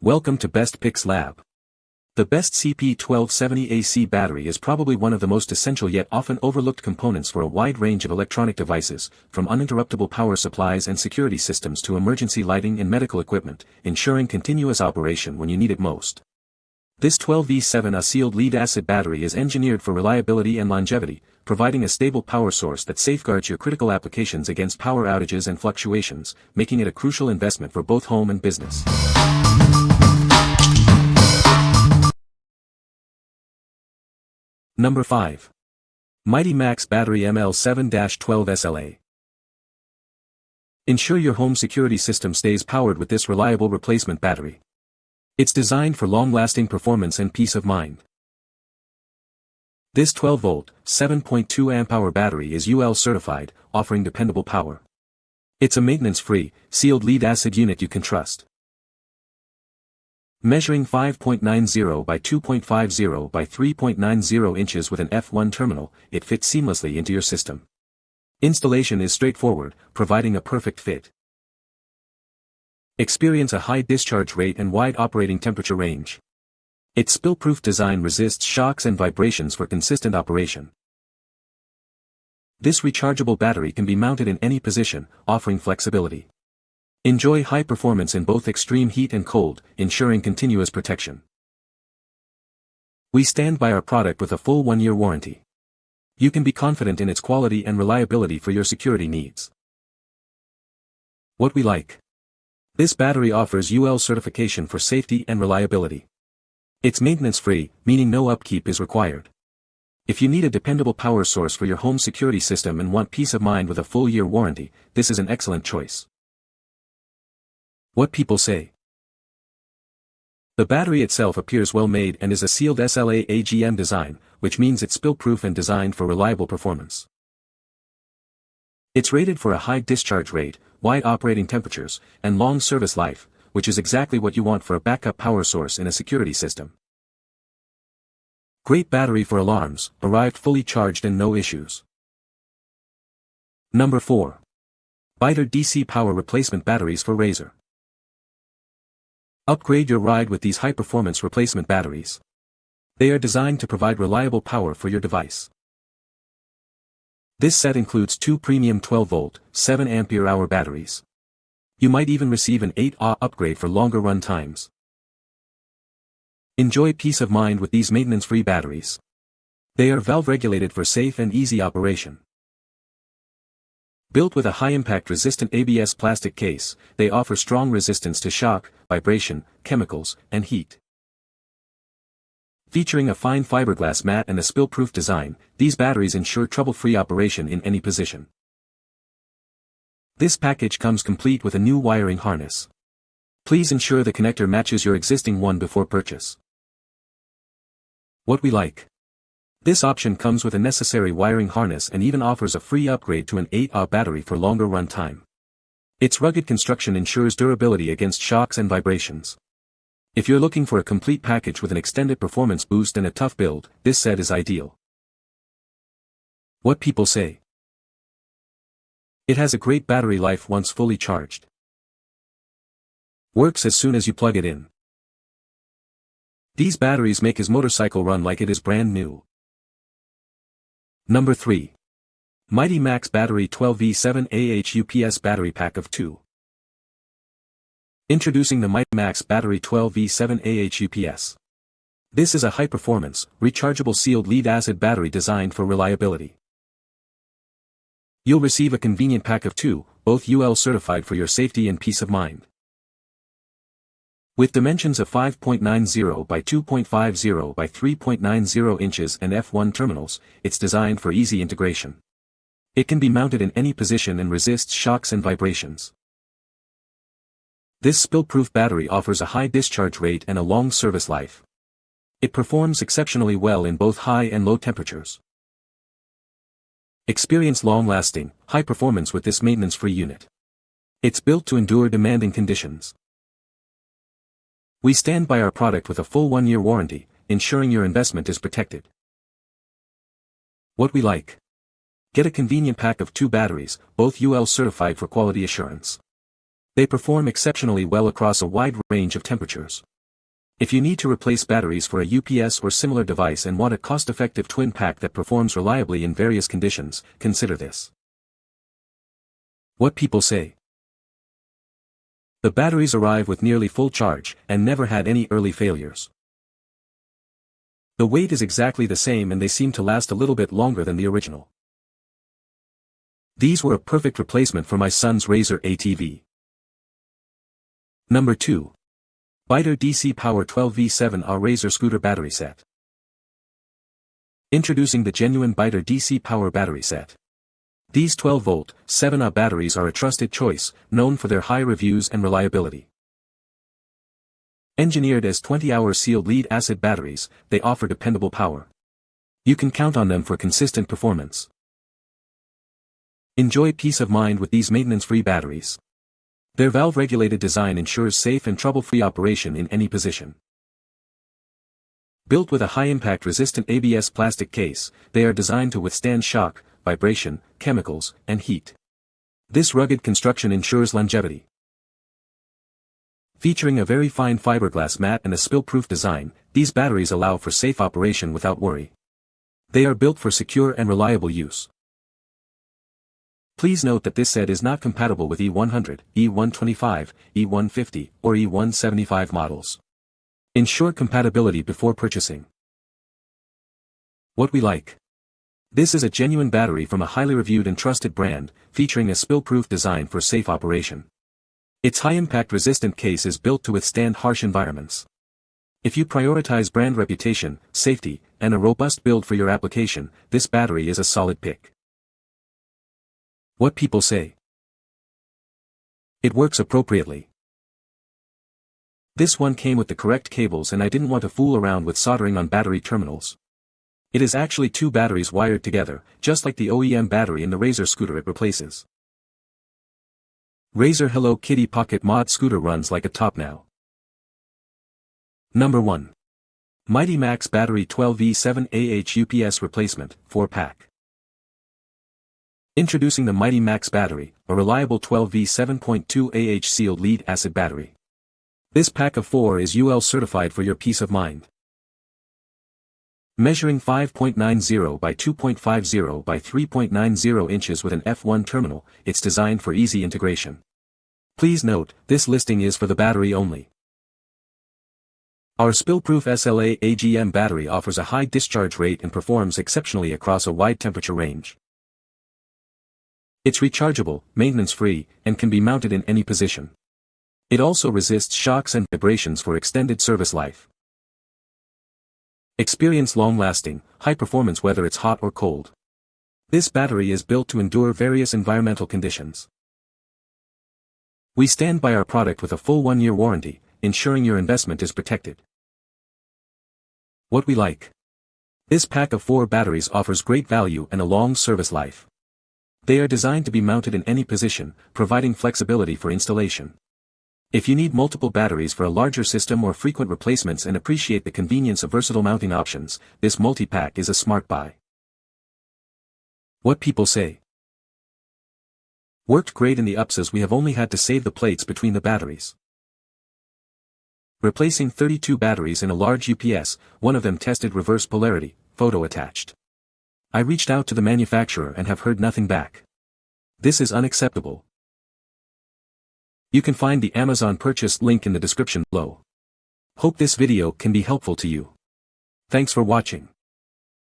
Welcome to Best Picks Lab. The best Cp1270ac battery is probably one of the most essential yet often overlooked components for a wide range of electronic devices, from uninterruptible power supplies and security systems to emergency lighting and medical equipment, ensuring continuous operation when you need it most. This 12V7A sealed lead-acid battery is engineered for reliability and longevity, providing a stable power source that safeguards your critical applications against power outages and fluctuations, making it a crucial investment for both home and business. Number 5. Mighty Max Battery ML7-12SLA. Ensure your home security system stays powered with this reliable replacement battery. It's designed for long-lasting performance and peace of mind. This 12-volt, 7.2 amp-hour battery is UL certified, offering dependable power. It's a maintenance-free, sealed lead-acid unit you can trust. Measuring 5.90 by 2.50 by 3.90 inches with an F1 terminal, it fits seamlessly into your system. Installation is straightforward, providing a perfect fit. Experience a high discharge rate and wide operating temperature range. Its spill-proof design resists shocks and vibrations for consistent operation. This rechargeable battery can be mounted in any position, offering flexibility. Enjoy high performance in both extreme heat and cold, ensuring continuous protection. We stand by our product with a full 1-year warranty. You can be confident in its quality and reliability for your security needs. What we like. This battery offers UL certification for safety and reliability. It's maintenance-free, meaning no upkeep is required. If you need a dependable power source for your home security system and want peace of mind with a full-year warranty, this is an excellent choice. What people say. The battery itself appears well made and is a sealed SLA AGM design, which means it's spill-proof and designed for reliable performance. It's rated for a high discharge rate, wide operating temperatures, and long service life, which is exactly what you want for a backup power source in a security system. Great battery for alarms, arrived fully charged and no issues. Number 4. Beiter DC Power Replacement Batteries for Razor. Upgrade your ride with these high-performance replacement batteries. They are designed to provide reliable power for your device. This set includes 2 premium 12-volt, 7 ampere-hour batteries. You might even receive an 8Ah upgrade for longer run times. Enjoy peace of mind with these maintenance-free batteries. They are valve-regulated for safe and easy operation. Built with a high-impact resistant ABS plastic case, they offer strong resistance to shock, vibration, chemicals, and heat. Featuring a fine fiberglass mat and a spill-proof design, these batteries ensure trouble-free operation in any position. This package comes complete with a new wiring harness. Please ensure the connector matches your existing one before purchase. What we like. This option comes with a necessary wiring harness and even offers a free upgrade to an 8Ah battery for longer run time. Its rugged construction ensures durability against shocks and vibrations. If you're looking for a complete package with an extended performance boost and a tough build, this set is ideal. What people say. It has a great battery life once fully charged. Works as soon as you plug it in. These batteries make his motorcycle run like it is brand new. Number 3. Mighty Max Battery 12V7AH UPS Battery Pack of 2. Introducing the Mighty Max Battery 12V7AH UPS. This is a high-performance, rechargeable sealed lead-acid battery designed for reliability. You'll receive a convenient pack of 2, both UL certified for your safety and peace of mind. With dimensions of 5.90 by 2.50 by 3.90 inches and F1 terminals, it's designed for easy integration. It can be mounted in any position and resists shocks and vibrations. This spill-proof battery offers a high discharge rate and a long service life. It performs exceptionally well in both high and low temperatures. Experience long-lasting, high performance with this maintenance-free unit. It's built to endure demanding conditions. We stand by our product with a full 1-year warranty, ensuring your investment is protected. What we like. Get a convenient pack of 2 batteries, both UL certified for quality assurance. They perform exceptionally well across a wide range of temperatures. If you need to replace batteries for a UPS or similar device and want a cost-effective twin pack that performs reliably in various conditions, consider this. What people say. The batteries arrive with nearly full charge, and never had any early failures. The weight is exactly the same and they seem to last a little bit longer than the original. These were a perfect replacement for my son's Razer ATV. Number 2. Beiter DC Power 12V7A Razer Scooter Battery Set. Introducing the genuine Beiter DC Power Battery Set. These 12-volt, 7A batteries are a trusted choice, known for their high reviews and reliability. Engineered as 20-hour sealed lead-acid batteries, they offer dependable power. You can count on them for consistent performance. Enjoy peace of mind with these maintenance-free batteries. Their valve-regulated design ensures safe and trouble-free operation in any position. Built with a high-impact resistant ABS plastic case, they are designed to withstand shock, vibration, chemicals, and heat. This rugged construction ensures longevity. Featuring a very fine fiberglass mat and a spill-proof design, these batteries allow for safe operation without worry. They are built for secure and reliable use. Please note that this set is not compatible with E100, E125, E150, or E175 models. Ensure compatibility before purchasing. What we like. This is a genuine battery from a highly reviewed and trusted brand, featuring a spill-proof design for safe operation. Its high-impact resistant case is built to withstand harsh environments. If you prioritize brand reputation, safety, and a robust build for your application, this battery is a solid pick. What people say. It works appropriately. This one came with the correct cables and I didn't want to fool around with soldering on battery terminals. It is actually two batteries wired together, just like the OEM battery in the Razer scooter it replaces. Razer Hello Kitty Pocket Mod Scooter runs like a top now. Number 1. Mighty Max Battery 12V7AH UPS Replacement, 4-pack. Introducing the Mighty Max battery, a reliable 12V7.2AH sealed lead-acid battery. This pack of 4 is UL certified for your peace of mind. Measuring 5.90 by 2.50 by 3.90 inches with an F1 terminal, it's designed for easy integration. Please note, this listing is for the battery only. Our spill-proof SLA AGM battery offers a high discharge rate and performs exceptionally across a wide temperature range. It's rechargeable, maintenance-free, and can be mounted in any position. It also resists shocks and vibrations for extended service life. Experience long-lasting, high-performance whether it's hot or cold. This battery is built to endure various environmental conditions. We stand by our product with a full 1-year warranty, ensuring your investment is protected. What we like. This pack of 4 batteries offers great value and a long service life. They are designed to be mounted in any position, providing flexibility for installation. If you need multiple batteries for a larger system or frequent replacements and appreciate the convenience of versatile mounting options, this multi-pack is a smart buy. What people say. Worked great in the ups as we have only had to save the plates between the batteries. Replacing 32 batteries in a large UPS, one of them tested reverse polarity, photo attached. I reached out to the manufacturer and have heard nothing back. This is unacceptable. You can find the Amazon purchase link in the description below. Hope this video can be helpful to you. Thanks for watching.